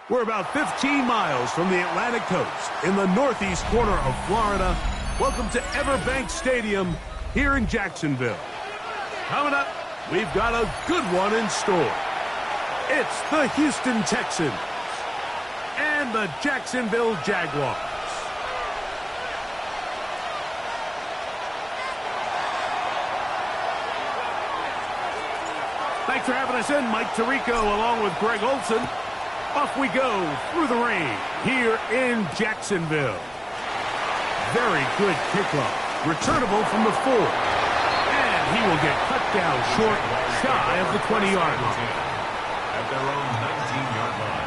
We're about 15 miles from the Atlantic coast in the northeast corner of Florida. Welcome to Everbank Stadium here in Jacksonville. Coming up, we've got a good one in store. It's the Houston Texans and the Jacksonville Jaguars. Thanks for having us in, Mike Tirico, along with Greg Olson. Off we go through the rain here in Jacksonville. Very good kickoff. Returnable from the 4. And he will get cut down short, shy of the 20-yard line. At their own 19-yard line.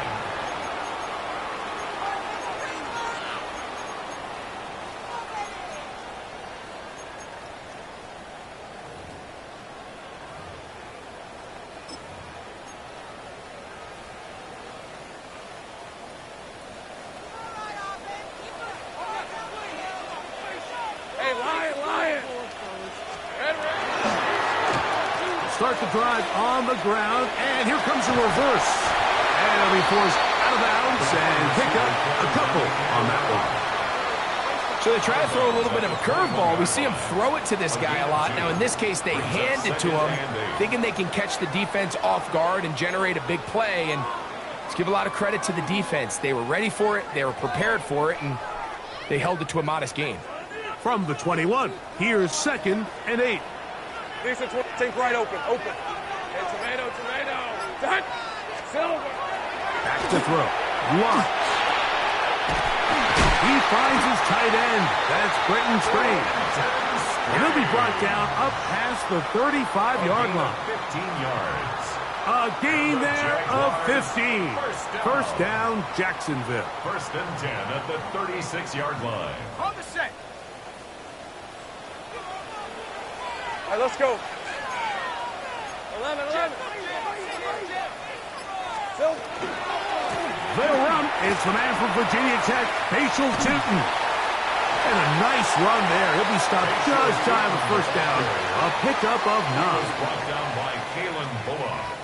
Start the drive on the ground, and here comes a reverse. And he'll be forced out of bounds and pick up a couple on that one. So they try to throw a little bit of a curveball. We see him throw it to this guy a lot. Now, in this case, they hand it to him, thinking they can catch the defense off guard and generate a big play. And let's give a lot of credit to the defense. They were ready for it, they were prepared for it, and they held it to a modest gain. From the 21, here's 2nd and 8. Think right open. Hey, tomato. Done. Silver. Back to throw. Locked. He finds his tight end. That's Brenton Strange. And he'll be brought down up past the 35-yard line. 15 yards. A gain there of 15. First down, Jacksonville. 1st and 10 at the 36-yard line. On the set. All right, let's go. 11. They'll run. It's the man from Virginia Tech, Facial Tootin. And a nice run there. He'll be stopped just shy of the first down. A pickup of 9. Brought down by Kalen Bullock.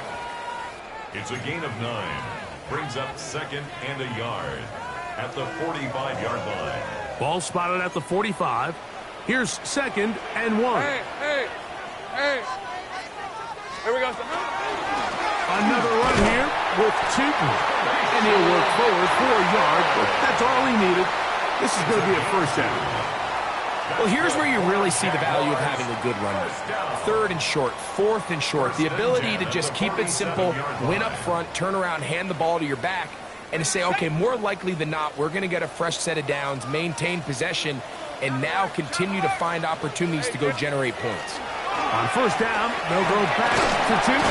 It's a gain of 9. Brings up 2nd and a yard at the 45-yard line. Ball spotted at the 45. Here's 2nd and 1. Hey. Here we go. Another run here with Tootin. And he'll work forward for a yard, but that's all he needed. This is going to be a first down. Well, here's where you really see the value of having a good runner. 3rd and short, 4th and short. The ability to just keep it simple, win up front, turn around, hand the ball to your back, and to say, okay, more likely than not, we're going to get a fresh set of downs, maintain possession, and now continue to find opportunities to go generate points. On first down, they'll go back to Tootin.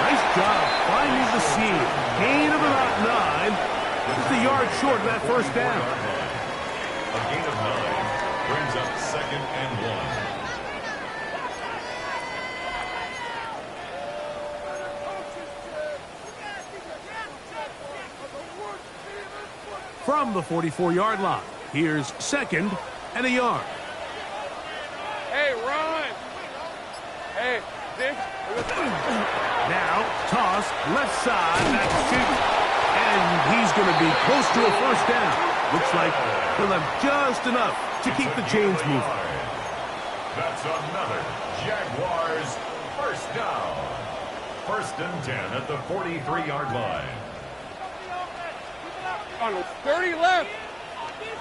Nice job finding the seam. Gain of about 9. Just a yard short of that first down. A gain of 9 brings up 2nd and 1. From the 44-yard line, here's 2nd and a yard. Hey, run. Hey, Dick. Now, toss, left side, that's Tootin. And he's going to be close to a first down. Looks like he'll have just enough to keep the chains moving. That's another Jaguars first down. 1st and 10 at the 43-yard line. On 30 left.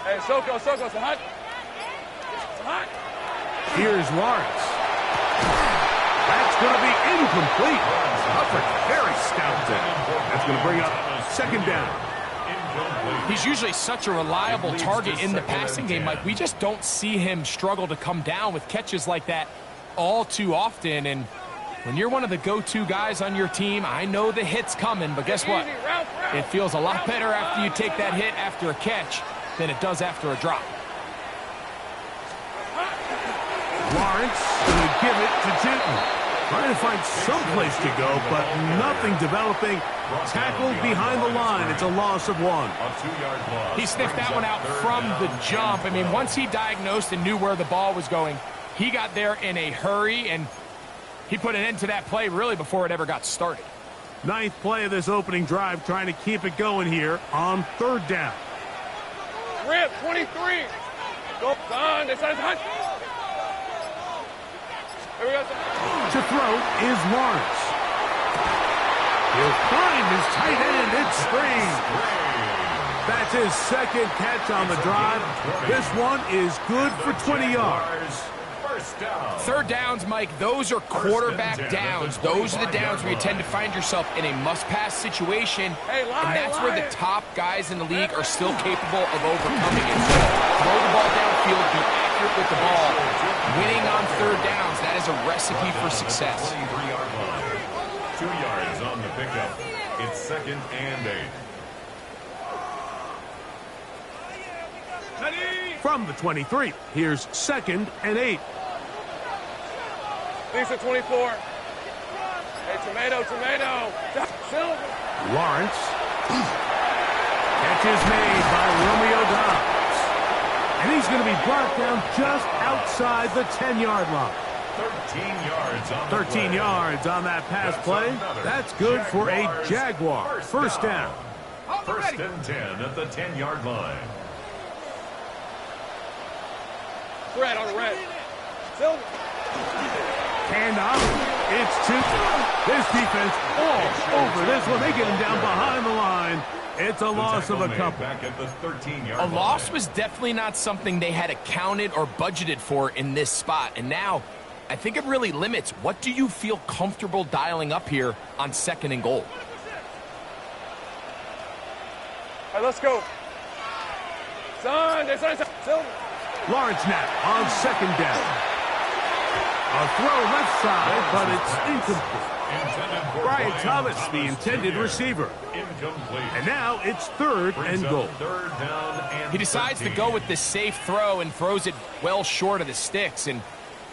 Hey, Soko, it's hot. It's hot. Here's Lawrence. That's going to be incomplete. Hufford very stout there. That's going to bring up 2nd down. He's usually such a reliable target in the passing game, Mike. We just don't see him struggle to come down with catches like that all too often. And when you're one of the go-to guys on your team, I know the hit's coming, but guess what? It feels a lot better after you take that hit after a catch than it does after a drop. Lawrence going to give it to Tinton. Trying to find some place to go, but nothing developing. Tackled behind the line. It's a loss of 1. He sniffed that one out from the jump. I mean, once he diagnosed and knew where the ball was going, he got there in a hurry, and he put an end to that play really before it ever got started. 9th play of this opening drive, trying to keep it going here on 3rd down. Rip, 23. Go on. This side's hot. Here we go. To throw is Lawrence. He'll find his tight end. It's Spring. That's his 2nd catch on the drive. This one is good for 20 yards. 3rd downs, Mike, those are quarterback downs. Those are the downs where you tend to find yourself in a must-pass situation, and that's where the top guys in the league are still capable of overcoming it. So throw the ball downfield, be accurate with the ball. Winning on 3rd downs, that is a recipe for success. 2 yards on the pickup. It's 2nd and 8. From the 23, here's 2nd and 8. Lisa, 24. Hey, tomato. Silver. Lawrence. Catch is made by Romeo Dobbs. And he's going to be brought down just outside the 10-yard line. 13 yards on that pass play. That's good for a Jaguar. 1st down. 1st and 10 at the 10-yard line. Red on red. Silver. Hand off. It's Tinton. This defense all over this one. They get him down behind the line. It's a loss of a couple. Back at the 13-yard A line. loss was definitely not something they had accounted or budgeted for in this spot. And now, I think it really limits. What do you feel comfortable dialing up here on 2nd and goal? All right, let's go. Son. Silver. Lawrence now on 2nd down. A throw left side, but it's incomplete. Brian Thomas, the intended receiver. Incomplete. And now it's 3rd and goal. 3rd down and He decides 13. to go with the safe throw and throws it well short of the sticks. And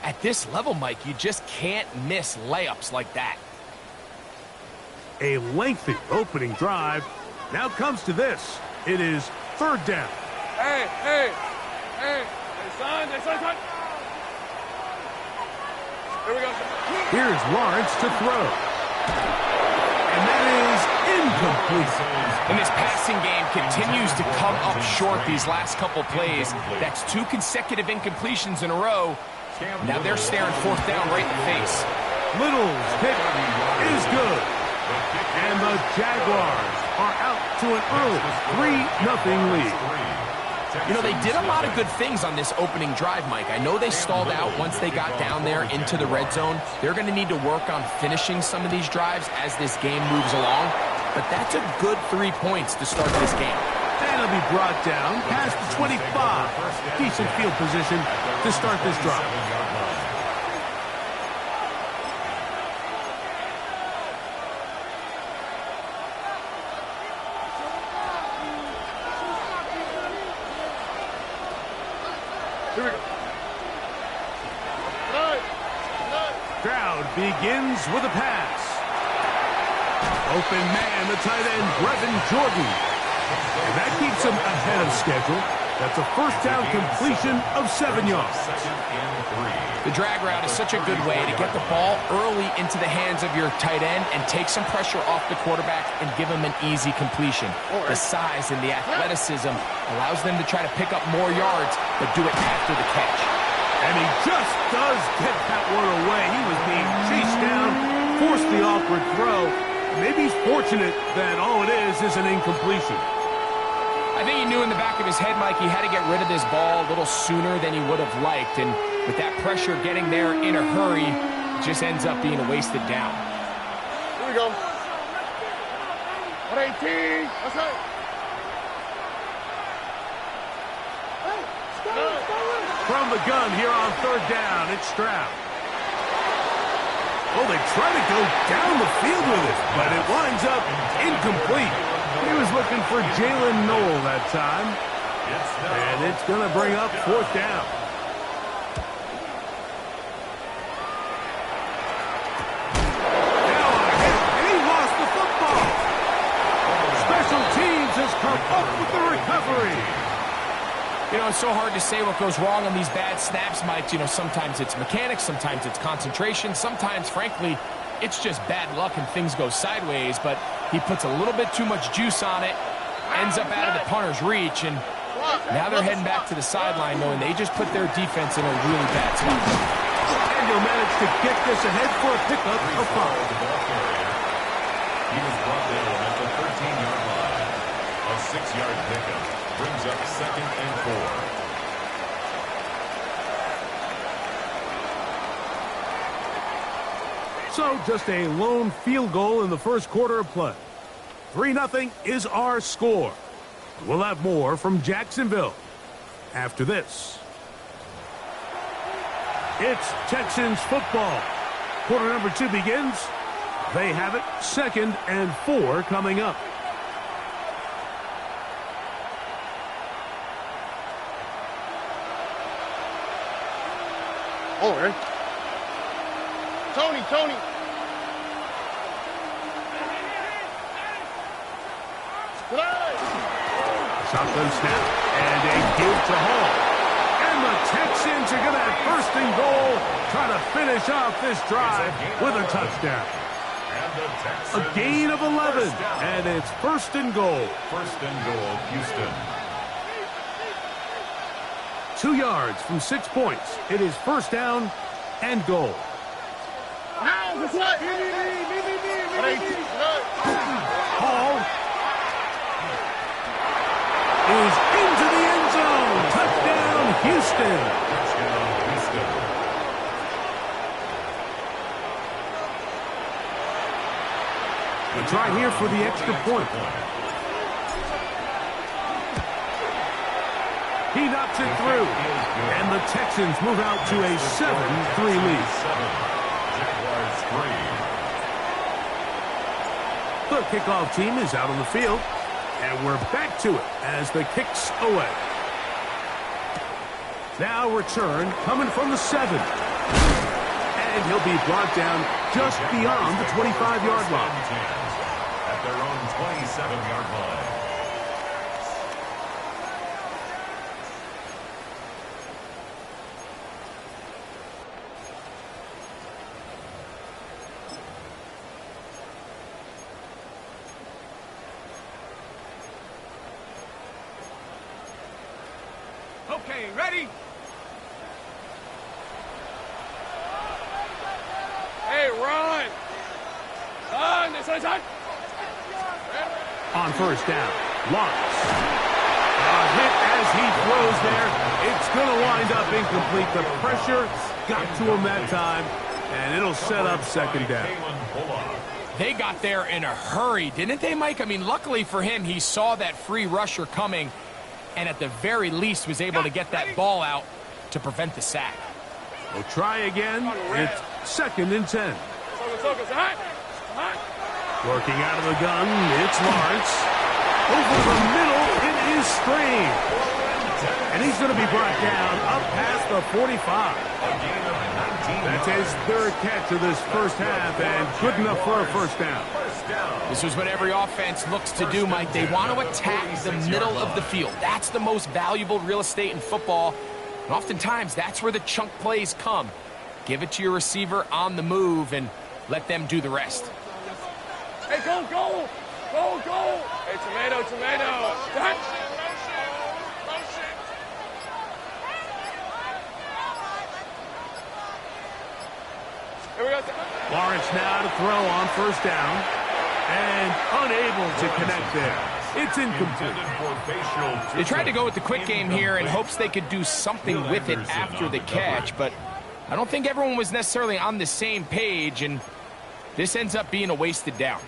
at this level, Mike, you just can't miss layups like that. A lengthy opening drive. Now comes to this. It is 3rd down. Hey, son. Here we go. Here's Lawrence to throw. And that is incomplete. And this passing game continues to come up short these last couple plays. That's 2 consecutive incompletions in a row. Now they're staring 4th down right in the face. Little's kick is good. And the Jaguars are out to an early 3-0 lead. You know, they did a lot of good things on this opening drive, Mike. I know they stalled out once they got down there into the red zone. They're going to need to work on finishing some of these drives as this game moves along. But that's a good 3 points to start this game. And he'll be brought down past the 25. Decent field position to start this drive. Here we go. Crowd begins with a pass. Open man, the tight end, Brevin Jordan. And that keeps him ahead of schedule. That's a 1st down completion of 7 yards. The drag route is such a good way to get the ball early into the hands of your tight end and take some pressure off the quarterback and give him an easy completion. The size and the athleticism allows them to try to pick up more yards, but do it after the catch. And he just does get that one away. He was being chased down, forced the awkward throw. Maybe he's fortunate that all it is an incompletion. I think he knew in the back of his head, Mike, he had to get rid of this ball a little sooner than he would have liked. And with that pressure getting there in a hurry, it just ends up being a wasted down. Here we go. 118. That's right. From the gun here on third down, it's Stroud. Oh, they try to go down the field with it, but it winds up incomplete. He was looking for Jalen Noel that time. And it's going to bring up fourth down. Now a hit, and he lost the football. Special teams has come up with the recovery. You know, it's so hard to say what goes wrong on these bad snaps, Mike. You know, sometimes it's mechanics, sometimes it's concentration, sometimes, frankly, it's just bad luck and things go sideways, but he puts a little bit too much juice on it, ends up out of the punter's reach, and now they're heading back to the sideline knowing they just put their defense in a really bad spot. And he'll manage to get this ahead for a pickup of 5. He was brought down at the 13-yard line. A 6-yard pickup brings up 2nd and 4. So just a lone field goal in the first quarter of play. 3-0 is our score. We'll have more from Jacksonville after this. It's Texans football. Quarter number 2 begins. They have it 2nd and 4 coming up. Oh, right. Tony. Shotgun snap and a give to Hall. And the Texans are going to have 1st and goal, try to finish off this drive with a touchdown. A gain of 11, and it's 1st and goal. 1st and goal, Houston. 2 yards from 6 points. It is 1st down and goal. Hall is into the end zone. Touchdown, Houston. A try here for the extra point. He knocks it through. And the Texans move out to a 7-3 lead. Jaguars 3. The kickoff team is out on the field. And we're back to it as the kick's away. Now return coming from the 7. And he'll be brought down just beyond the 25-yard line. At their own 27-yard line. Okay, ready? Hey, run! This side. On 1st down, Lawrence. A hit as he throws there. It's going to wind up incomplete. The pressure got to him that time, and it'll set up 2nd down. They got there in a hurry, didn't they, Mike? I mean, luckily for him, he saw that free rusher coming, and at the very least was able to get that ball out to prevent the sack. We'll try again. It's 2nd and 10. Working out of the gun, it's Lawrence. Over the middle, it is Strange. And he's going to be brought down up past the 45. That's his 3rd catch of this first half, and good enough for a 1st down. This is what every offense looks to do, Mike. They want to attack the middle of the field. That's the most valuable real estate in football. And oftentimes, that's where the chunk plays come. Give it to your receiver on the move and let them do the rest. Hey, go! Hey, tomato! Here we go. Lawrence now to throw on first down. And unable to connect there. It's incomplete. They tried to go with the quick game here in hopes they could do something with it after the catch, but I don't think everyone was necessarily on the same page, and this ends up being a wasted down.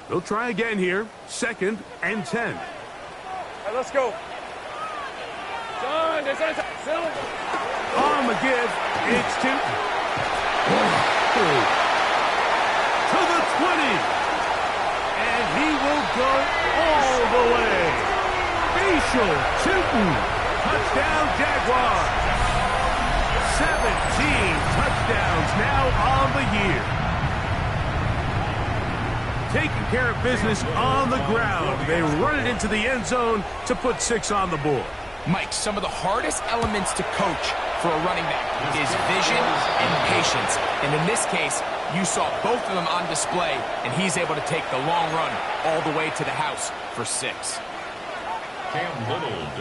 They'll try again here. 2nd and 10. All right, let's go. Son, On the give, it's to the 20. And he will go all the way. Facial Tootin. Touchdown, Jaguars. 17 touchdowns now on the year. Taking care of business on the ground. They run it into the end zone to put 6 on the board. Mike, some of the hardest elements to coach for a running back is vision and patience. And in this case, you saw both of them on display, and he's able to take the long run all the way to the house for 6.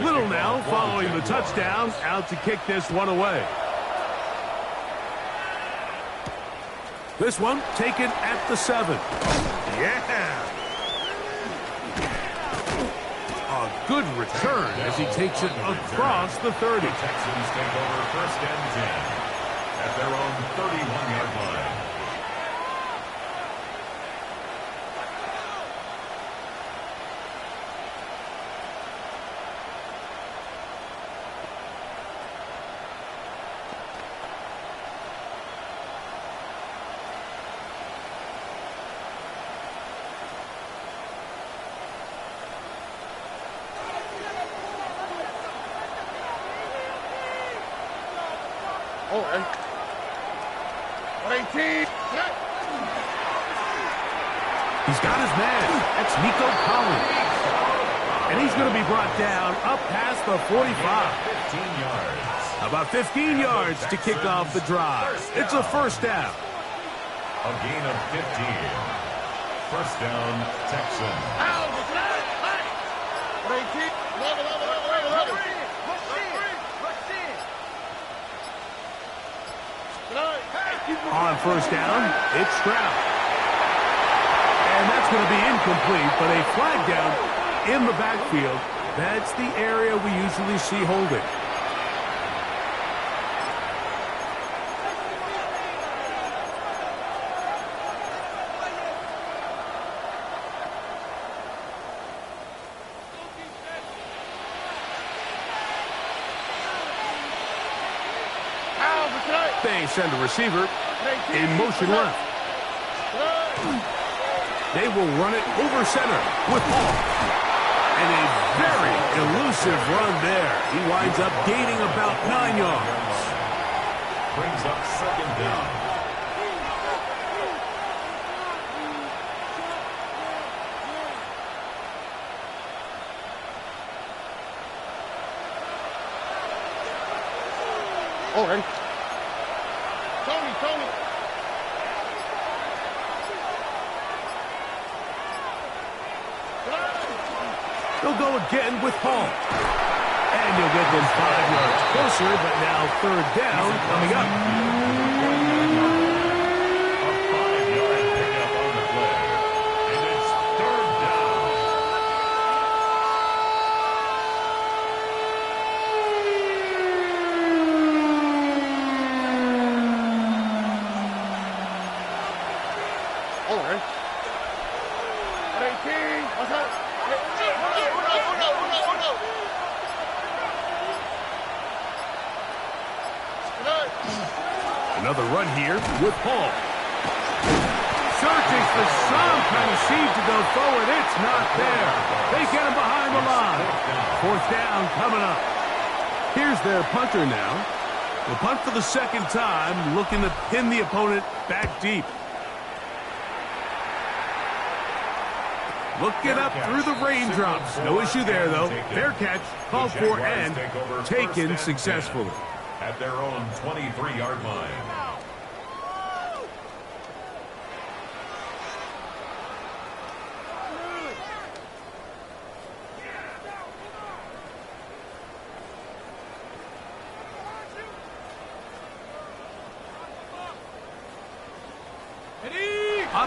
Little now following the touchdown, out to kick this one away. This one taken at the 7. Yeah. A good return as he takes it across the 30. The Texans take over 1st and 10 at their own 31-yard line. Oh, 18. He's got his man. That's Nico Collins. And he's going to be brought down up past the 45. 15 yards. About 15 yards to kick off the drive. It's a first down. A gain of 15. First down, Texans. 18. On first down, it's Stroud. And that's going to be incomplete, but a flag down in the backfield. That's the area we usually see holding. They send a receiver in motion left. They will run it over center with Hall. And a very elusive run there. He winds up gaining about 9 yards. Brings up 2nd down. Oh, right. Tony. They'll go again with Hall. And you'll get them 5 yards closer, but now 3rd down coming up. A 5-yard pickup on the play. And it's 3rd down. All right. 18. What's up? Another run here with Paul. Searching for some kind of seed to go forward. It's not there. They get him behind the line. 4th down coming up. Here's their punter now. They'll punt for the 2nd time, looking to pin the opponent back deep. Looking up through the raindrops. No issue there, though. Fair catch, called for, and taken successfully. At their own 23-yard line.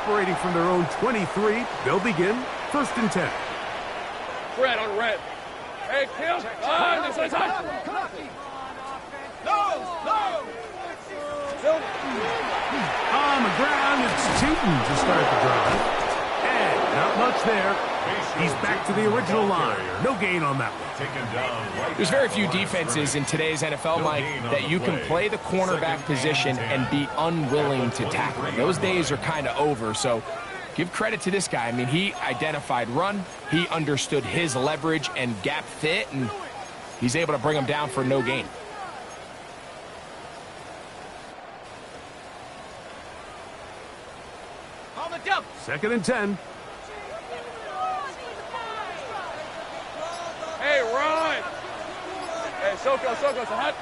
operating from their own 23. They'll begin 1st and 10. Red on red. Hey, Kim. This is hot. On the ground, it's Tootin to start the drive. And not much there. He's back to the original line. No gain on that one. There's very few defenses in today's NFL, Mike, that you can play the cornerback position and be unwilling to tackle. Those days are kind of over, so give credit to this guy. I mean, he identified run, he understood his leverage and gap fit, and he's able to bring him down for no gain. On the jump. 2nd and 10. Hey, run. Hey, Soko, it's hot.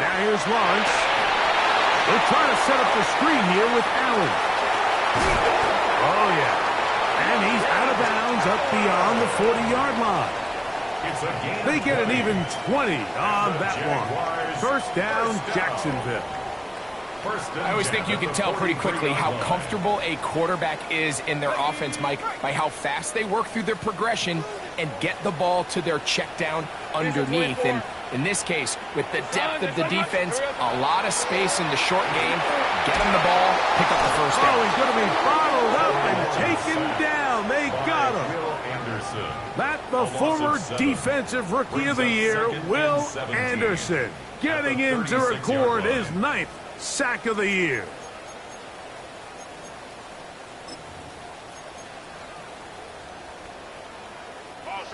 Now here's Lawrence. They're trying to set up the screen here with Allen. Oh, yeah. And he's out of bounds up beyond the 40-yard line. They get an even 20 on that one. 1st down, Jacksonville. I always think you can tell pretty quickly how comfortable a quarterback is in their offense, Mike, by how fast they work through their progression and get the ball to their check down underneath. And in this case, with the depth of the defense, a lot of space in the short game, get him the ball, pick up the 1st down. Oh, he's going to be bottled up and taken down. They got him. That the former defensive rookie of the year, Will Anderson, getting in to record his 9th sack of the year.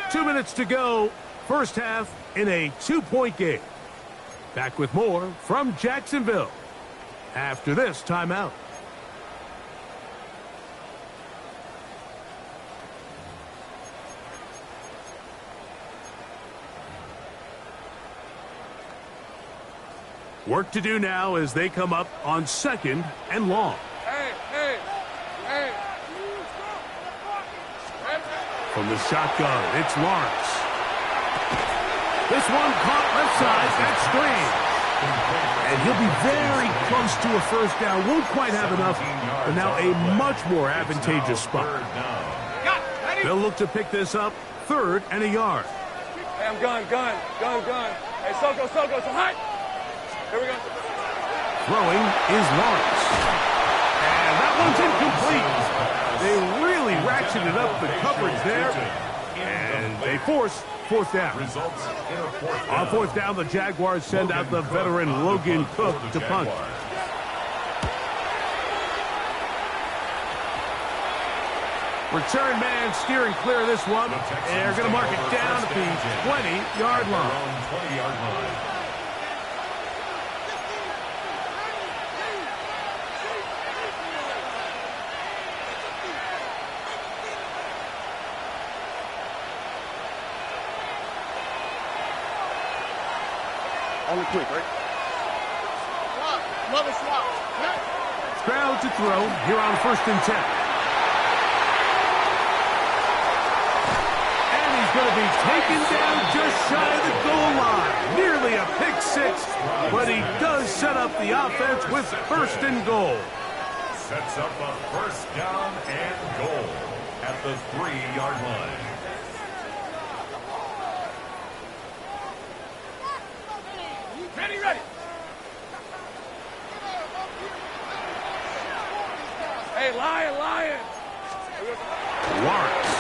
Two minutes to go. 1st half in a 2-point game. Back with more from Jacksonville after this timeout. Work to do now as they come up on 2nd and long. Hey. From the shotgun, it's Lawrence. This one caught left side, that screen. And he'll be very close to a 1st down. Won't quite have enough, but now a much more advantageous spot. They'll look to pick this up 3rd and a yard. Hey, I'm gun. Hey, Soko, it's hot. Here we go. Throwing is Lawrence. And that one's incomplete. They really ratcheted up the coverage there. And they force 4th down. On 4th down, the Jaguars send out the veteran Logan Cook to punt. Return man steering clear of this one. They're going to mark it down at the 20-yard line. Only quick, right? Love a swap. Crowd to throw here on 1st and 10. And he's going to be taken down just shy of the goal line. Nearly a pick 6, but he does set up the offense with 1st and goal. Sets up a 1st down and goal at the 3-yard line. Ready. Hey, Lion. Lawrence.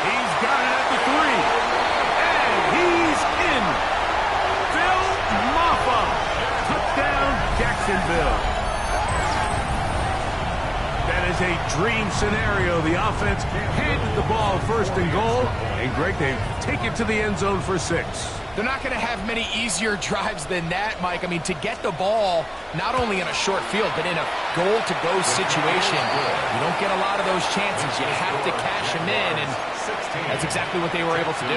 He's got it at the 3. And he's in. Phil Maffa. Touchdown, Jacksonville. That is a dream scenario. The offense handed the ball 1st and goal. And Greg, they take it to the end zone for 6. They're not going to have many easier drives than that, Mike. I mean, to get the ball, not only in a short field, but in a goal-to-go situation, you don't get a lot of those chances. You have to cash them in, and that's exactly what they were able to do.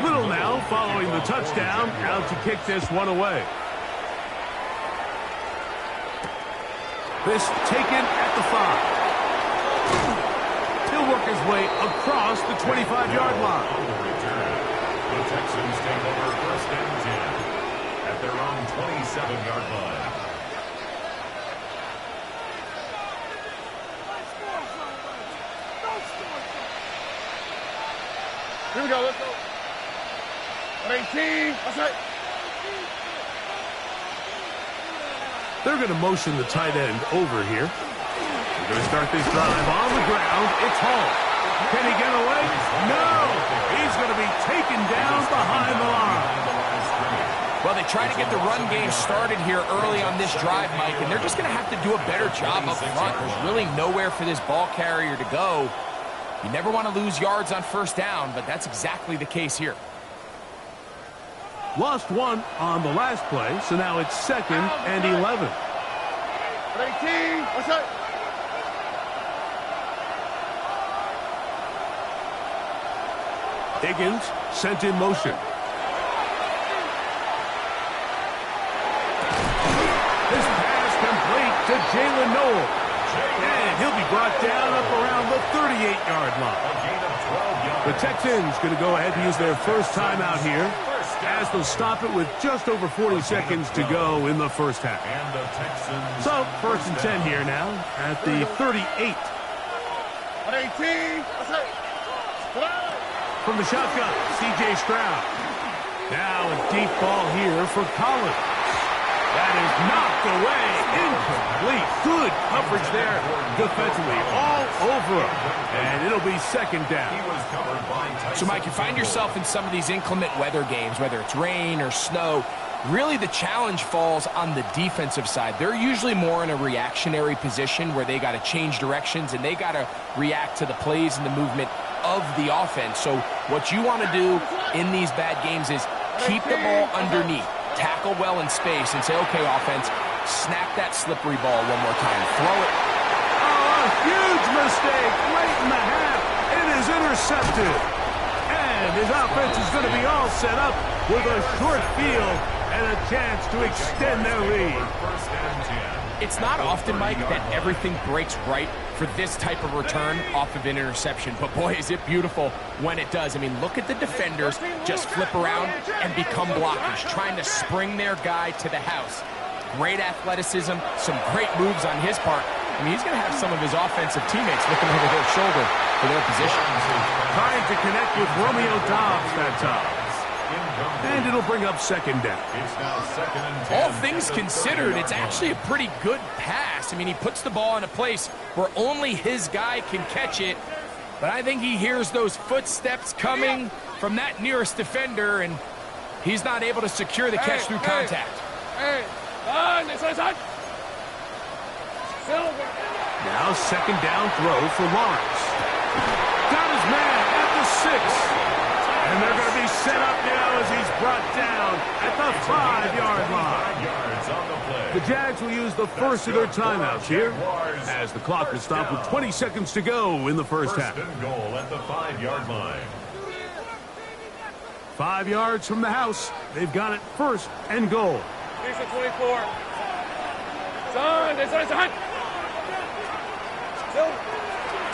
Little now following the touchdown, out to kick this one away. This taken at the 5. He'll work his way across the 25-yard line. The Texans take over 1st and 10 at at their own 27-yard line. Here we go, let's go. 18, that's right. They're going to motion the tight end over here. They're going to start this drive on the ground. It's Hall. Can he get away? No! He's going to be taken down behind the line. Well, they try to get the run game started here early on this drive, Mike, and they're just going to have to do a better job up front. There's really nowhere for this ball carrier to go. You never want to lose yards on first down, but that's exactly the case here. Lost one on the last play, so now it's 2nd and 11. 18, what's that? Higgins sent in motion. This pass complete to Jalen Noel. And he'll be brought down up around the 38-yard line. The Texans going to go ahead and use their first timeout here, as they'll stop it with just over 40 seconds to go in the first half. So, 1st and 10 here now at the 38. 18, what's that? From the shotgun, C.J. Stroud. Now a deep ball here for Collins. That is knocked away. Incomplete. Good coverage there defensively. All over him. And it'll be 2nd down. So, Mike, you find yourself in some of these inclement weather games, whether it's rain or snow. Really, the challenge falls on the defensive side. They're usually more in a reactionary position where they got to change directions and they got to react to the plays and the movement of the offense. So what you want to do in these bad games is keep the ball underneath, tackle well in space, and say, okay, offense, snap that slippery ball one more time. Throw it. Oh, a huge mistake late in the half. It is intercepted. And his offense is going to be all set up with a short field and a chance to extend their lead. It's not often, Mike, that everything breaks right for this type of return off of an interception. But, boy, is it beautiful when it does. I mean, look at the defenders just flip around and become blockers, trying to spring their guy to the house. Great athleticism, some great moves on his part. I mean, he's going to have some of his offensive teammates looking over their shoulder for their position. Trying to connect with Romeo Doubs that time. And it'll bring up 2nd down. It's now 2nd and 10. All things considered, it's actually a pretty good pass. I mean, he puts the ball in a place where only his guy can catch it. But I think he hears those footsteps coming from that nearest defender, and he's not able to secure the catch through contact. Now 2nd down throw for Lawrence. Got his man at the 6. And they're going to be set up now as he's brought down at the 5-yard line. The Jags will use the first of their timeouts here, as the clock will stop with 20 seconds to go in the first half. 1st and goal at the 5-yard line. 5 yards from the house. They've got it 1st and goal. 24.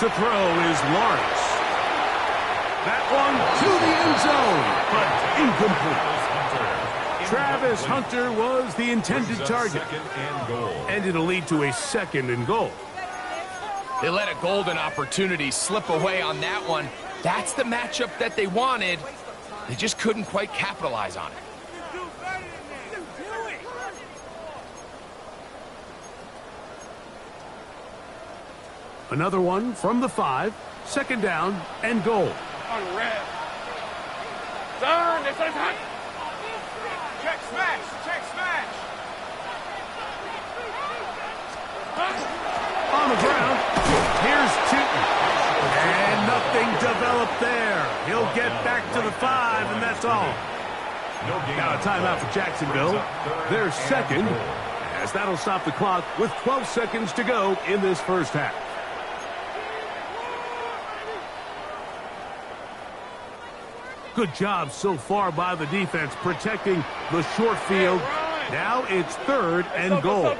To throw is Lawrence. That one to the end zone, but incomplete. Travis Hunter was the intended target. And it'll lead to a 2nd and goal. They let a golden opportunity slip away on that one. That's the matchup that they wanted. They just couldn't quite capitalize on it. Another one from the 5, 2nd down and goal. On red. Done. It's hot. Check smash. Check smash. On the ground. Here's Tootin. And nothing developed there. He'll get back to the 5, and that's all. Now a timeout for Jacksonville. They're 2nd, as that'll stop the clock with 12 seconds to go in this first half. Good job so far by the defense protecting the short field. Now it's 3rd and goal.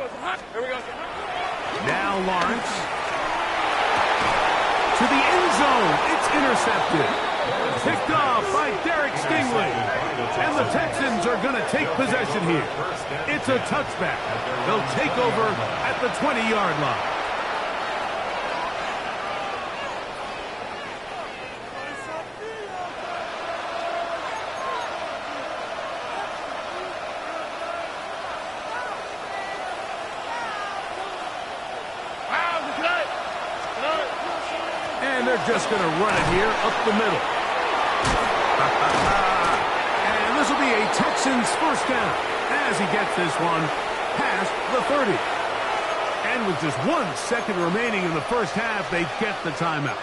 Now Lawrence to the end zone. It's intercepted. Picked off by Derek Stingley. And the Texans are going to take possession here. It's a touchback. They'll take over at the 20-yard line. And they're just going to run it here up the middle. And this will be a Texans first down as he gets this one past the 30. And with just 1 second remaining in the first half, they get the timeout.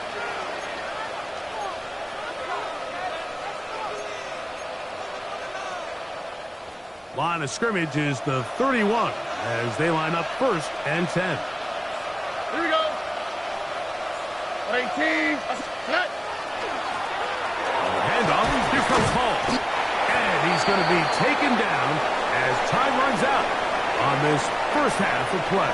Line of scrimmage is the 31 as they line up 1st and 10. Here we go. 18. Cut. Handoff. Here comes Hall. And he's going to be taken down as time runs out on this first half of play.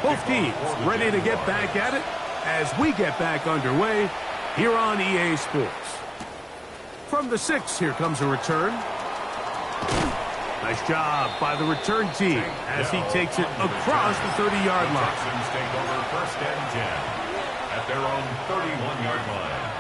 Both teams ready to get back at it as we get back underway here on EA Sports. From the 6, here comes a return. Nice job by the return team as he takes it across the 30-yard line. Texans take over 1st and 10 at their own 31-yard line.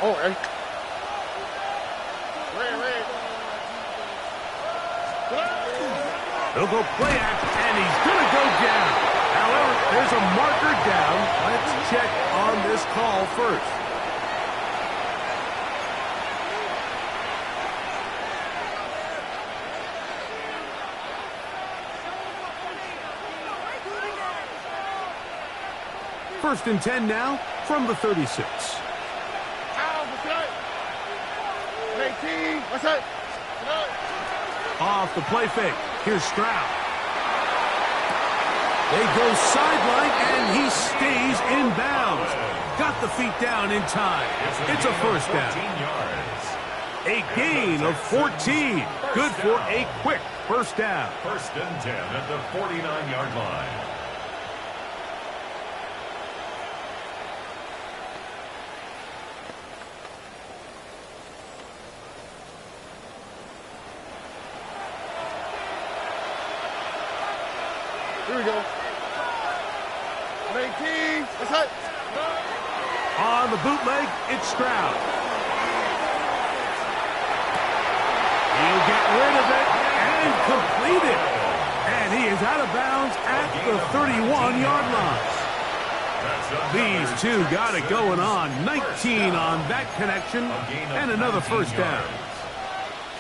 Oh, hey. He'll go play act, and he's going to go down. However, there's a marker down. Let's check on this call first. First and 10 now from the 36. What's that? Off the play fake. Here's Stroud. They go sideline, and he stays in bounds. Got the feet down in time. It's a first down. A gain of 14. Good for a quick first down. 1st and 10 at the 49-yard line. Here we go. 18. What's that? On the bootleg, it's Stroud. He'll get rid of it and complete it. And he is out of bounds at the 31-yard line. These two got it going on. 19 on that connection and another first down.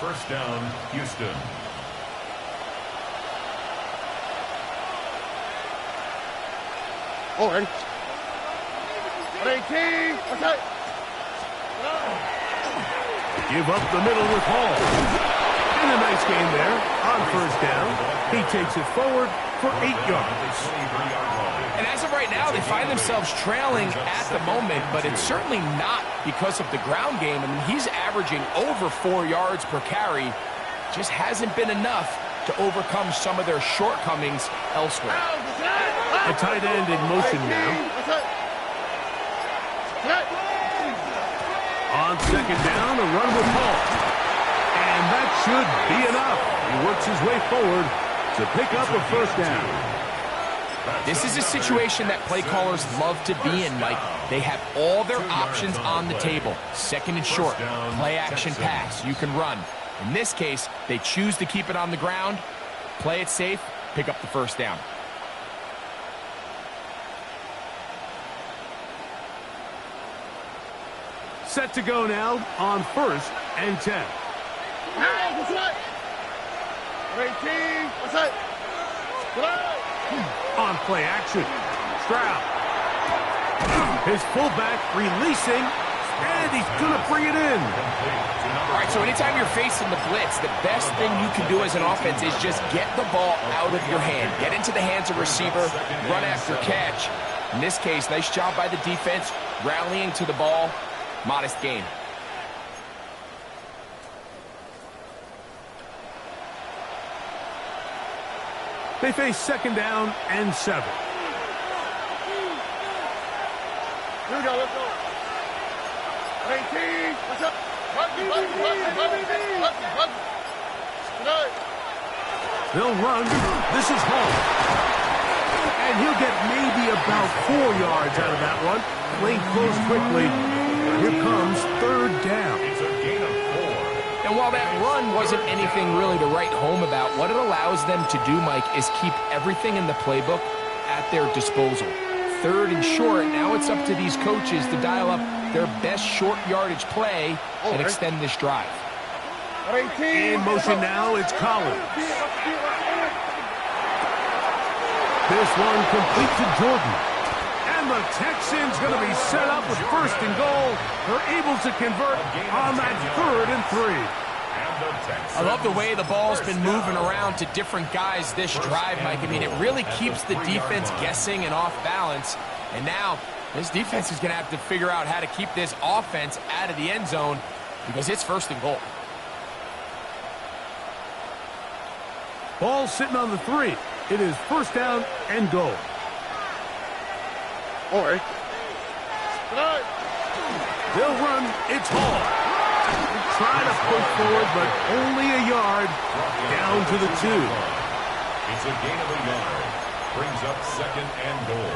First down, Houston. Oh, ready. 18. What's that? Give up the middle with Hall. And a nice gain there on first down. He takes it forward for 8 yards. And as of right now, they find themselves trailing at the moment, but it's certainly not because of the ground game. I mean, he's averaging over 4 yards per carry. Just hasn't been enough to overcome some of their shortcomings elsewhere. A tight end in motion now. On second down, a run with Hall. And that should be enough. He works his way forward to pick up a first down. This is a situation that play callers love to be in, Mike. They have all their options on the table. 2nd and short, play action pass, you can run. In this case, they choose to keep it on the ground, play it safe, pick up the first down. Set to go now on 1st and 10. What's that? 18. What's that? On play action, Stroud. His fullback releasing, and he's going to bring it in. All right, so anytime you're facing the blitz, the best thing you can do as an offense is just get the ball out of your hand. Get into the hands of receiver, run after catch. In this case, nice job by the defense, rallying to the ball. Modest gain. They face 2nd down and 7. Here we go, let's go. 18, what's up? They'll run. This is Hall. And he'll get maybe about 4 yards out of that one. Play close quickly. Here comes 3rd down. It's a gain of 4. And while that run wasn't anything really to write home about, what it allows them to do, Mike, is keep everything in the playbook at their disposal. 3rd and short, now it's up to these coaches to dial up their best short yardage play and extend this drive. In motion now, it's Collins. This one complete to Jordan. And the Texans going to be set up with 1st and goal. They're able to convert on that 3rd and 3. I love the way the ball's been moving around to different guys this drive, Mike. I mean, it really keeps the defense guessing and off balance. And now this defense is going to have to figure out how to keep this offense out of the end zone because it's 1st and goal. Ball sitting on the 3. It is 1st down and goal. All right. They'll run. It's Hall. Trying to push forward, but only a yard down to the 2. It's a gain of a yard. Brings up 2nd and goal.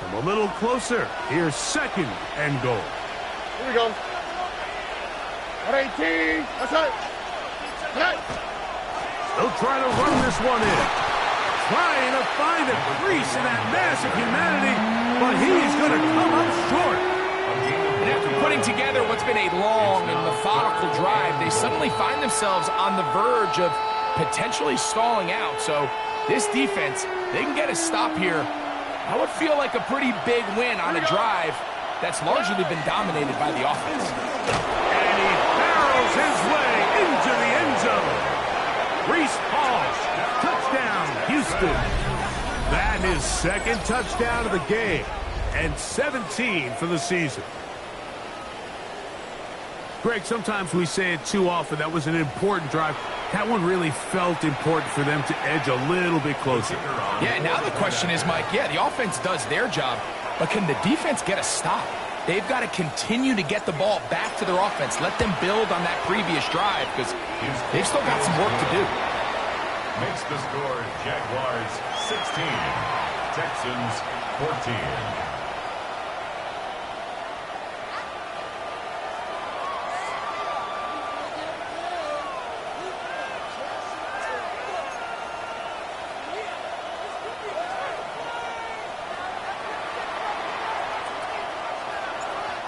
From a little closer, here's 2nd and goal. Here we go. 18, what's up? They'll try to run this one in. Trying to find a crease in that mass of humanity, but he's going to come up short. And after putting together what's been a long and methodical drive, they suddenly find themselves on the verge of potentially stalling out. So this defense, they can get a stop here. I would feel like a pretty big win on a drive that's largely been dominated by the offense. And he barrels his way into the end zone. Reese Hall, touchdown, Houston. That is 2nd touchdown of the game and 17 for the season. Greg, sometimes we say it too often. That was an important drive. That one really felt important for them to edge a little bit closer. Yeah, now the question is, Mike, the offense does their job, but can the defense get a stop? They've got to continue to get the ball back to their offense. Let them build on that previous drive because they've still got some work to do. Makes the score Jaguars 16, Texans 14.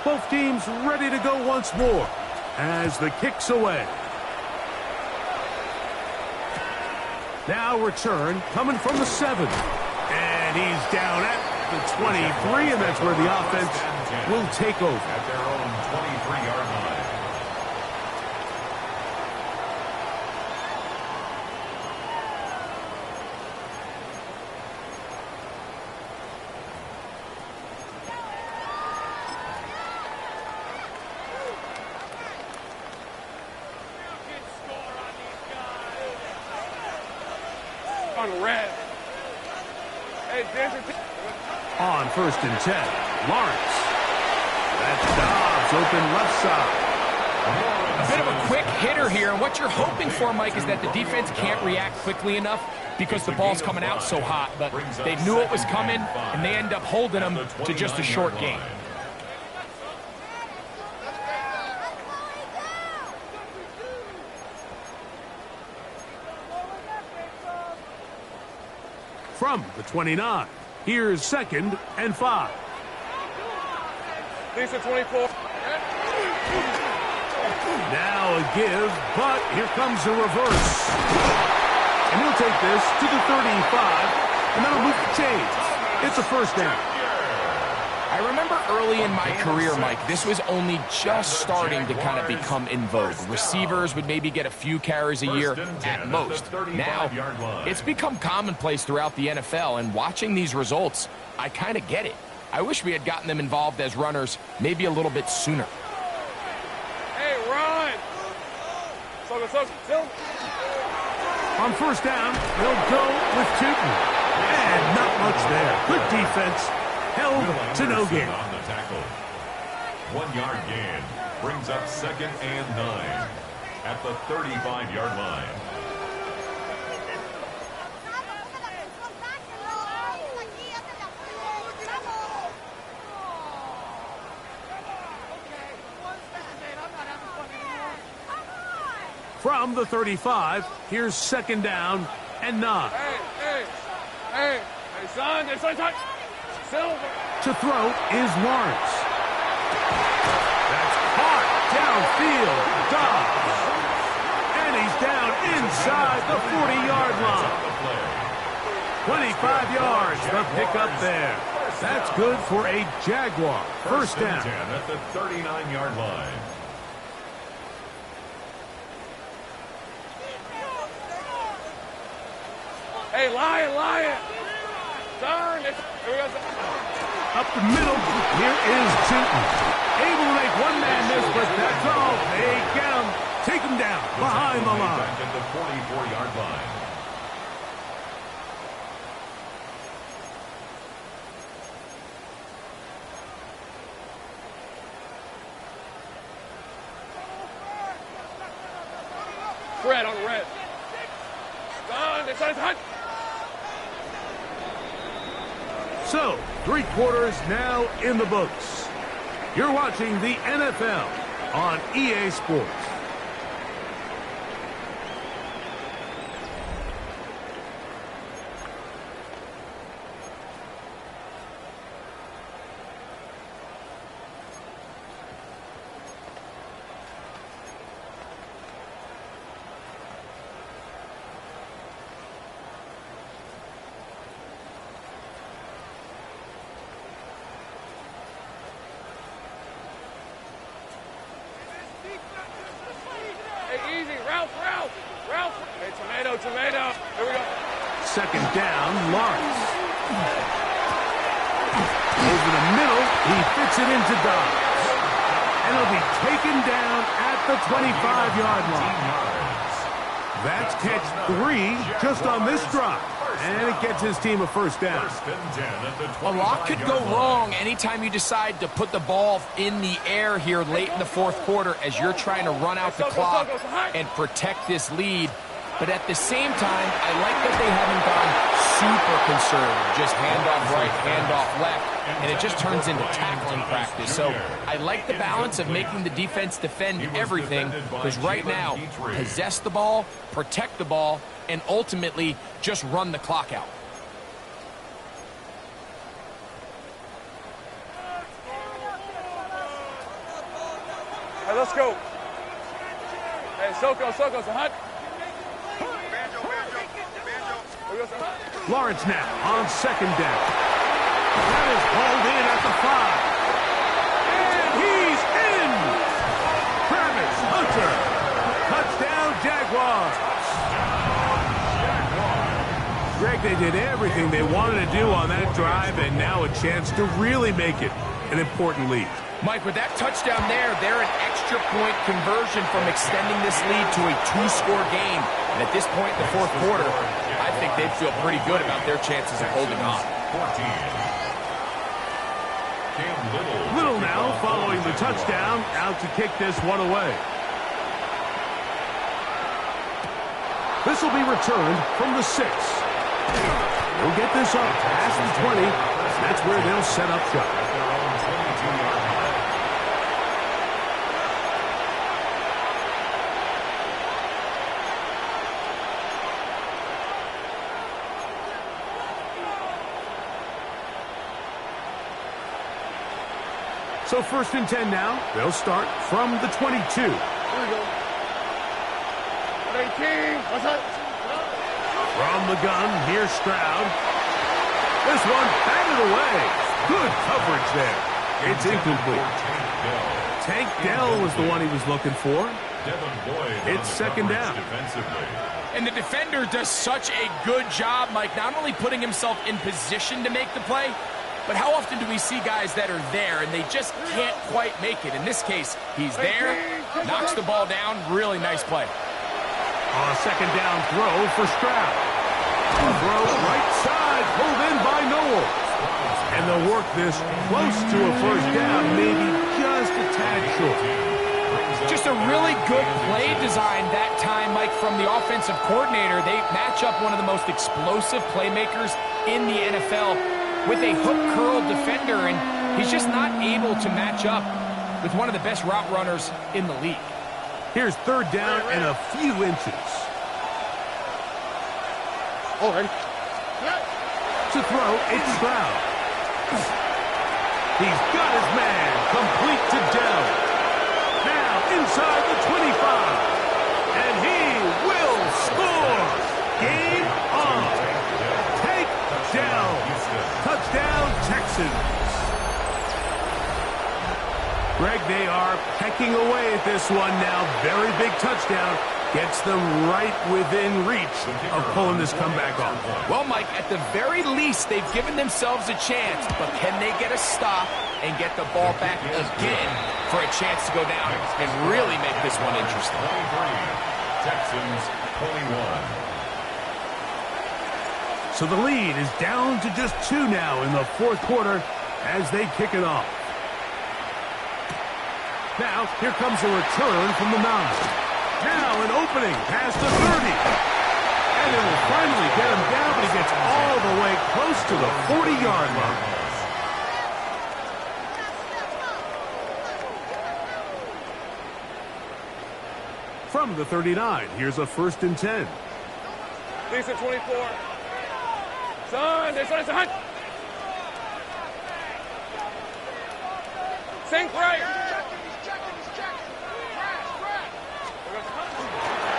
Both teams ready to go once more as the kick's away. Now return coming from the 7. And he's down at the 23, and that's where the offense will take over. At their own 23-yard line. On red. Hey, on 1st and 10, Lawrence. That's Dobbs open left side. A bit of a quick hitter here, and what you're hoping for, Mike, is that the defense can't react quickly enough because the ball's coming out so hot, but they knew it was coming, and they end up holding them to just a short gain. From the 29, here's 2nd and 5. Lisa 24. now a give, but here comes a reverse. And he'll take this to the 35, and that'll move the chains. It's a first down. I remember early in my career, Mike, this was only just starting to kind of become in vogue. Receivers would maybe get a few carries a year at most. Now, it's become commonplace throughout the NFL, and watching these results, I kind of get it. I wish we had gotten them involved as runners maybe a little bit sooner. Hey, run! Still. On first down, they'll go with Tootin. And not much there. Good defense. Held to no gain. On the tackle. 1 yard gain brings up 2nd and 9 at the 35-yard line. From the 35, here's 2nd down and 9. Hey, son, touch. Silver. To throw is Lawrence. That's caught downfield. Dobbs. And he's down inside the 40-yard line. 25 yards, the pickup there. That's good for a Jaguar. First down. 10 at the 39-yard line. Hey, Lion. Turn. Here we go. Up the middle, here is Tootin. Able to make one man miss, but that's all. They get him. Take him down behind the line. Back at the 44-yard line. Red on red. Son, So, 3 quarters now in the books. You're watching the NFL on EA Sports. Ralph. Hey, tomato. Here we go. 2nd down, Lawrence. Over the middle, he fits it into Dobbs. And he'll be taken down at the 25-yard line. That's catch 3 just on this drive. And it gets his team a first down. A lot could go wrong anytime you decide to put the ball in the air here late in the 4th quarter as you're trying to run out the clock and protect this lead. But at the same time, I like that they haven't gone super conservative. Just handoff right, handoff left, and it just turns into tackling practice. So I like the balance of making the defense defend everything, because right now, possess the ball, protect the ball, and ultimately just run the clock out. Hey, let's go. Hey, Soko, so hot. Lawrence now on 2nd down. That is hauled in at the 5. And he's in! Travis Hunter. Touchdown, Jaguars. Greg, they did everything they wanted to do on that drive, and now a chance to really make it an important lead. Mike, with that touchdown there, they're an extra point conversion from extending this lead to a 2-score game. And at this point in the 4th quarter, I think they feel pretty good about their chances of holding on. 14. Little now following the touchdown, out to kick this one away. This will be returned from the 6. They'll get this up past the 20. That's where they'll set up shop. So 1st and 10 now. They'll start from the 22. Here we go. From the gun, here's Stroud. This one batted away. Good coverage there. It's incomplete. Tank Dell was the one he was looking for. It's second down. And the defender does such a good job, Mike, not only putting himself in position to make the play, but how often do we see guys that are there and they just can't quite make it? In this case, he's there, knocks the ball down. Really nice play. On a second down throw for Stroud. Throw right side, pulled in by Noel. And they'll work this close to a first down, maybe just a tad short. Just a really good play design that time, Mike, from the offensive coordinator. They match up one of the most explosive playmakers in the NFL with a hook curl defender, and he's just not able to match up with one of the best route runners in the league. Here's third down and a few inches. Oh, ready? To throw, it's Stroud. He's got his man, complete to Dell. Now inside the 25. And he will score. Game on. Take Dell. Touchdown, Texans. Greg, they are pecking away at this one now. Very big touchdown. Gets them right within reach of pulling this comeback off. Well, Mike, at the very least, they've given themselves a chance, but can they get a stop and get the ball back again for a chance to go down and really make this one interesting? 23, Texans 21. So the lead is down to just 2 now in the fourth quarter as they kick it off. Now, here comes a return from the 9. Now an opening past the 30. And it will finally get him down, but he gets all the way close to the 40-yard line. From the 39, here's a 1st and 10. Lisa 24. Son, son. Sink right.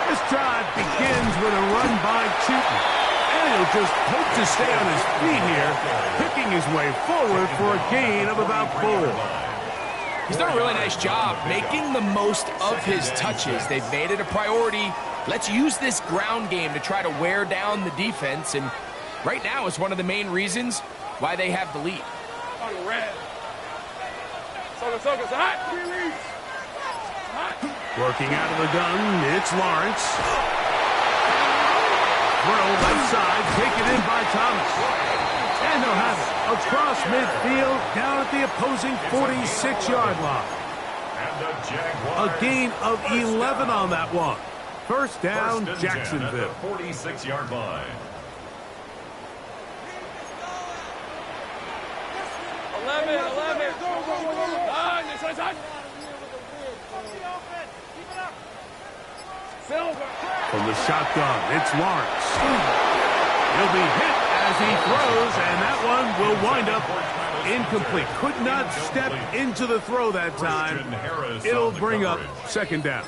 This drive begins with a run by Chuton. And he'll just hope to stay on his feet here, picking his way forward for a gain of about 4. He's done a really nice job making the most of his touches. They've made it a priority. Let's use this ground game to try to wear down the defense. And right now is one of the main reasons why they have the lead. On red. Soka, hot. Working out of the gun, it's Lawrence. Throw left side, taken in by Thomas. And they'll have it across midfield, down at the opposing 46-yard line. A gain of 11 on that one. First down, Jacksonville. 46-yard line. 11. From the shotgun, it's Lawrence. He'll be hit as he throws, and that one will wind up incomplete. Could not step into the throw that time. It'll bring up second down.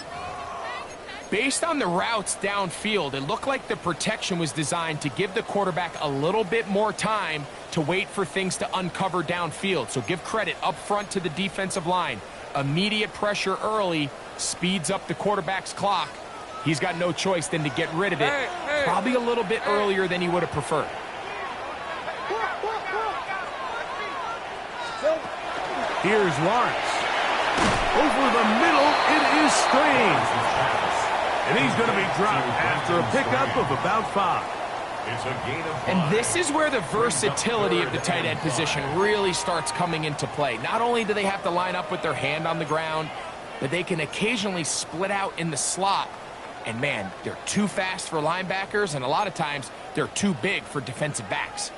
Based on the routes downfield, it looked like the protection was designed to give the quarterback a little bit more time to wait for things to uncover downfield. So give credit up front to the defensive line. Immediate pressure early speeds up the quarterback's clock. He's got no choice than to get rid of it, probably a little bit earlier than he would have preferred. Here's Lawrence. Over the middle, it is Strange. And he's going to be dropped after a pickup of about 5. It's a gain of 5. And this is where the versatility of the tight end position really starts coming into play. Not only do they have to line up with their hand on the ground, but they can occasionally split out in the slot. And man, they're too fast for linebackers, and a lot of times they're too big for defensive backs.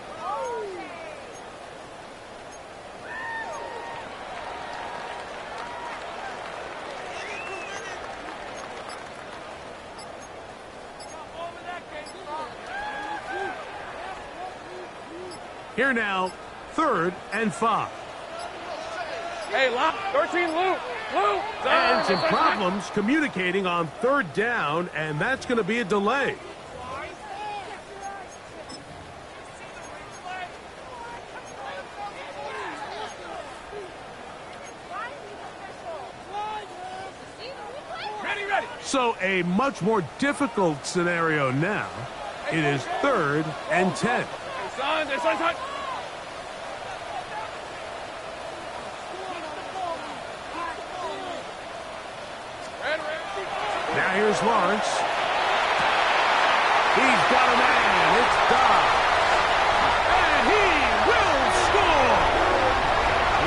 Here now, 3rd and 5. Hey, lock. 13 loop. And some problems communicating on third down, and that's going to be a delay. So a much more difficult scenario now. It is 3rd and 10. Now here's Lawrence. He's got a man. It's Dobbs. And he will score.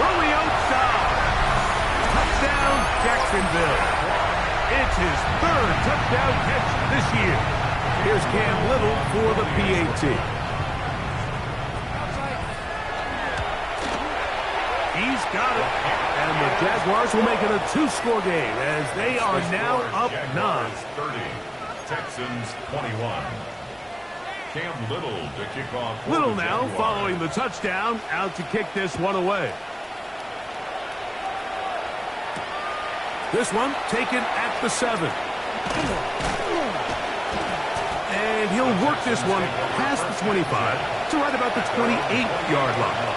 Romeo Dobbs. Touchdown, Jacksonville. It's his 3rd touchdown catch this year. Here's Cam Little for the PAT. He's got it. And the Jaguars will make it a 2-score game as they are now up 9. 30, Texans 21. Cam Little to kick off. Little now following the touchdown, out to kick this one away. This one taken at the 7. And he'll work this one past the 25 to right about the 28-yard line.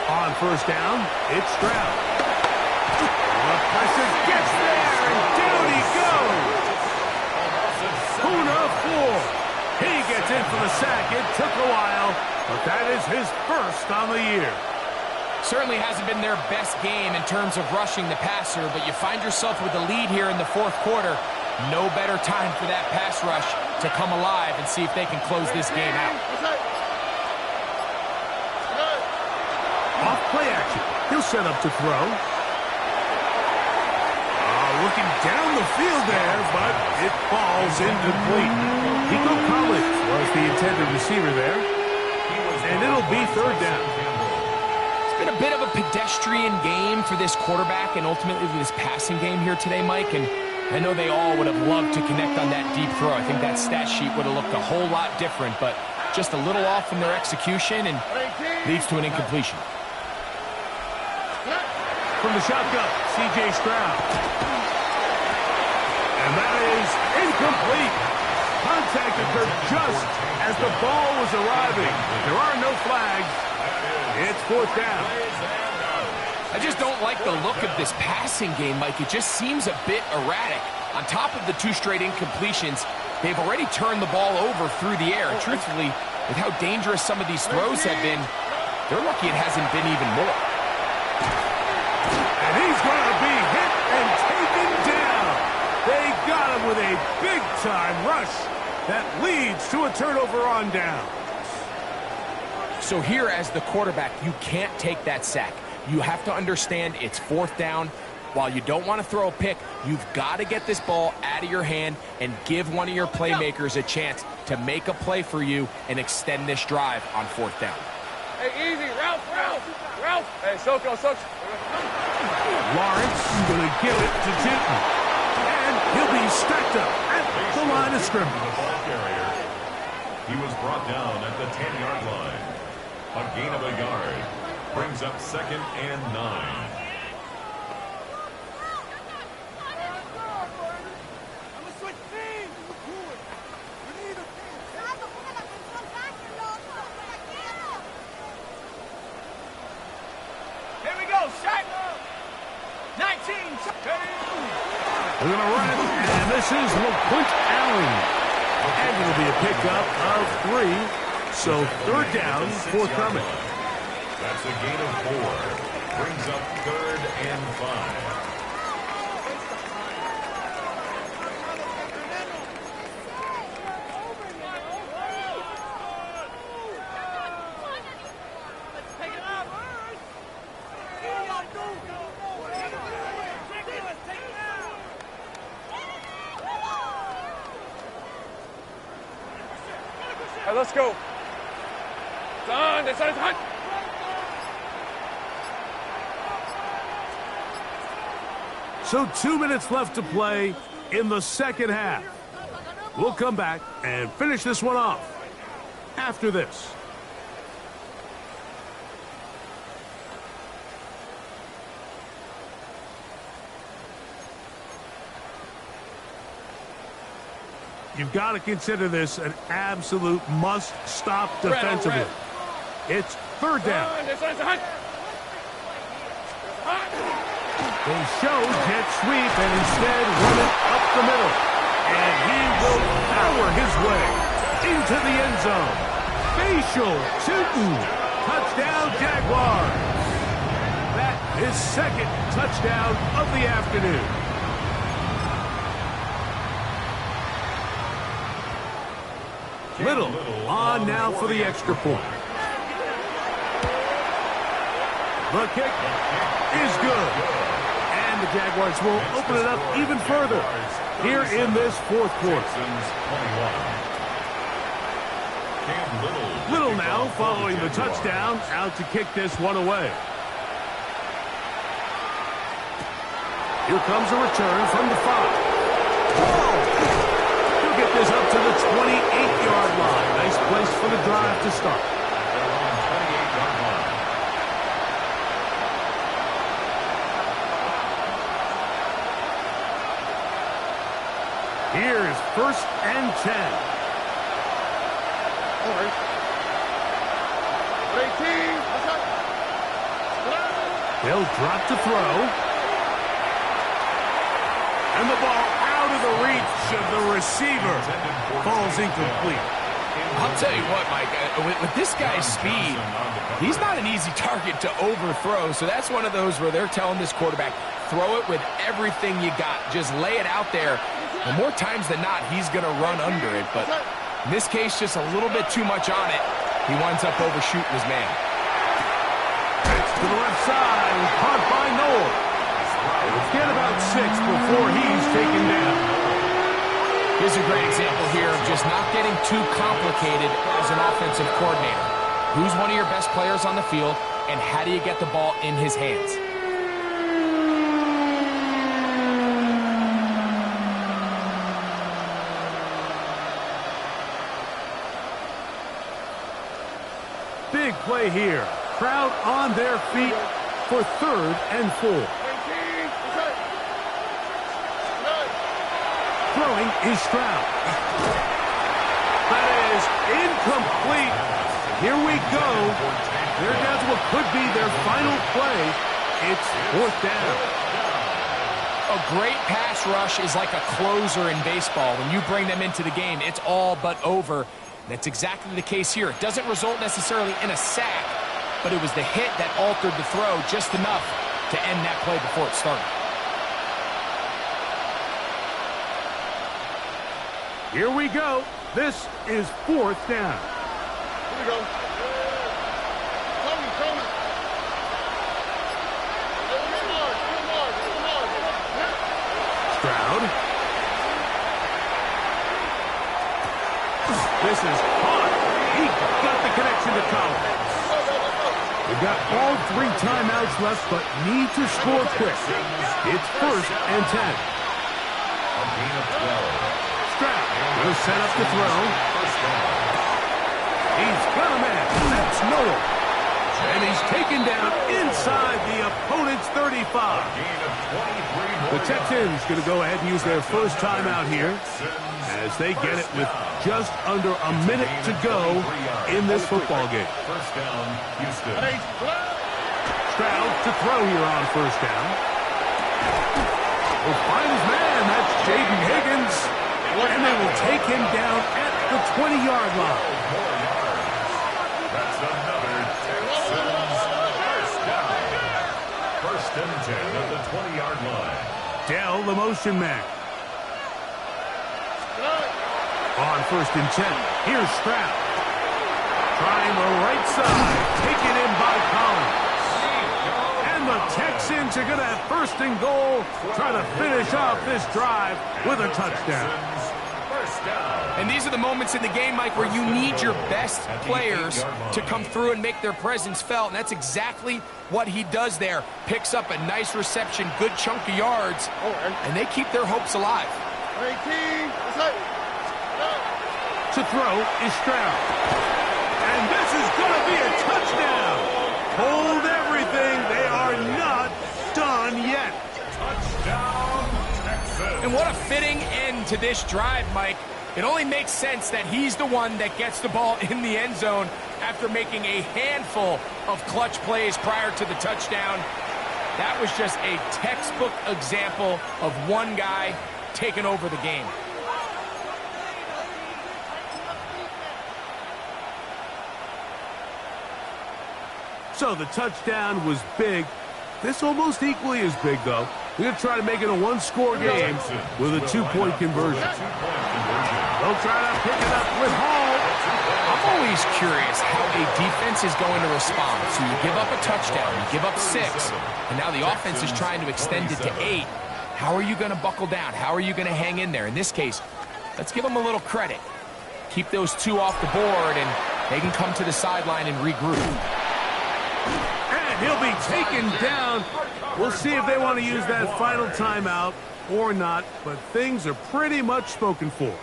On first down, it's Stroud. The pressure gets there, and down he goes. Puna 4. He gets in for the sack. It took a while, but that is his first on the year. Certainly hasn't been their best game in terms of rushing the passer, but you find yourself with a lead here in the 4th quarter. No better time for that pass rush to come alive and see if they can close this game out. Off play action. He'll set up to throw. Looking down the field there, but it falls incomplete. Nico Collins was the intended receiver there. And it'll be 3rd down. It's been a bit of a pedestrian game for this quarterback and ultimately this passing game here today, Mike. And I know they all would have loved to connect on that deep throw. I think that stat sheet would have looked a whole lot different, but just a little off in their execution and leads to an incompletion. From the shotgun, C.J. Stroud. And that is incomplete. Contact occurred just as the ball was arriving. There are no flags. It's 4th down. I just don't like the look of this passing game, Mike. It just seems a bit erratic. On top of the 2 straight incompletions, they've already turned the ball over through the air. And truthfully, with how dangerous some of these throws have been, they're lucky it hasn't been even more. And he's going to be hit and taken down. They got him with a big-time rush that leads to a turnover on down. So here as the quarterback, you can't take that sack. You have to understand it's 4th down. While you don't want to throw a pick, you've got to get this ball out of your hand and give one of your playmakers a chance to make a play for you and extend this drive on 4th down. Hey, easy. Ralph. Hey, Soko. Lawrence is going to give it to Newton. And he'll be stacked up at the line of scrimmage. He was brought down at the 10-yard line. A gain of a yard brings up 2nd and 9. We're going to run it, and this is LeQuint Allen. And it'll be a pickup of 3. So 3rd down, forthcoming. That's a gain of 4. Brings up 3rd and 5. right, let's go. Done. That's hot. So 2 minutes left to play in the second half. We'll come back and finish this one off after this. You've got to consider this an absolute must-stop defensively. It's third down. They show jet sweep and instead run it up the middle. And he will power his way into the end zone. Facial shooting. Touchdown, Jaguars. That is second touchdown of the afternoon. Little on now for the extra point. The kick is good. And the Jaguars will open it up even further here in this fourth quarter. Little now following the touchdown, out to kick this one away. Here comes a return from the 5. He'll get this up to the 28-yard line. Nice place for the drive to start. Here is 1st and 10. They'll drop to throw. And the ball out of the reach of the receiver. Falls incomplete. I'll tell you what, Mike, with this guy's speed, he's not an easy target to overthrow. So that's one of those where they're telling this quarterback, throw it with everything you got. Just lay it out there. And more times than not, he's going to run under it. But in this case, just a little bit too much on it. He winds up overshooting his man. It's to the left side, caught by Noel. He'll get about 6 before he's taken down. Here's a great example here of just not getting too complicated as an offensive coordinator. Who's one of your best players on the field, and how do you get the ball in his hands? Big play here. Crowd on their feet for 3rd and 4. Throwing is Stroud. That is incomplete. Here we go. They're down to what could be their final play. It's 4th down. A great pass rush is like a closer in baseball. When you bring them into the game, it's all but over. That's exactly the case here. It doesn't result necessarily in a sack, but it was the hit that altered the throw just enough to end that play before it started. Here we go. This is 4th down. Here we go. Coming. Stroud. This is hot. He got the connection to Collins. We've got all 3 timeouts left, but need to score quick. It's 1st and 10. Stroud will set up the throw. He's got a man. That's Noel. And he's taken down inside the opponent's 35. The Texans going to go ahead and use their first timeout here as they get it with just under a minute to go in this football game. First down, Houston. Stroud to throw here on 1st down. Will find his man. That's Jaden Higgins. And they will take him down at the 20-yard line. That's another Texans first down. 1st and 10 at the 20-yard line. Dell, the motion man. On 1st and 10, here's Stroud. Trying the right side, taken in by Collins. And the Texans are going to have 1st and goal, trying to finish off this drive with a touchdown. First down. And these are the moments in the game, Mike, where you need your best players to come through and make their presence felt, and that's exactly what he does there. Picks up a nice reception, good chunk of yards, and they keep their hopes alive. To throw is Stroud. And this is going to be a touchdown. Hold everything. They are not done yet. Touchdown, Texas. And what a fitting end to this drive, Mike. It only makes sense that he's the one that gets the ball in the end zone after making a handful of clutch plays prior to the touchdown. That was just a textbook example of one guy taking over the game. So the touchdown was big. This almost equally as big, though. We're going to try to make it a one-score game with a two-point conversion. They'll try to pick it up with Hall. I'm always curious how a defense is going to respond. So you give up a touchdown, you give up 6, and now the offense is trying to extend it to 8. How are you going to buckle down? How are you going to hang in there? In this case, let's give them a little credit. Keep those 2 off the board, and they can come to the sideline and regroup. And he'll be taken down. We'll see if they want to use that final timeout or not, but things are pretty much spoken for.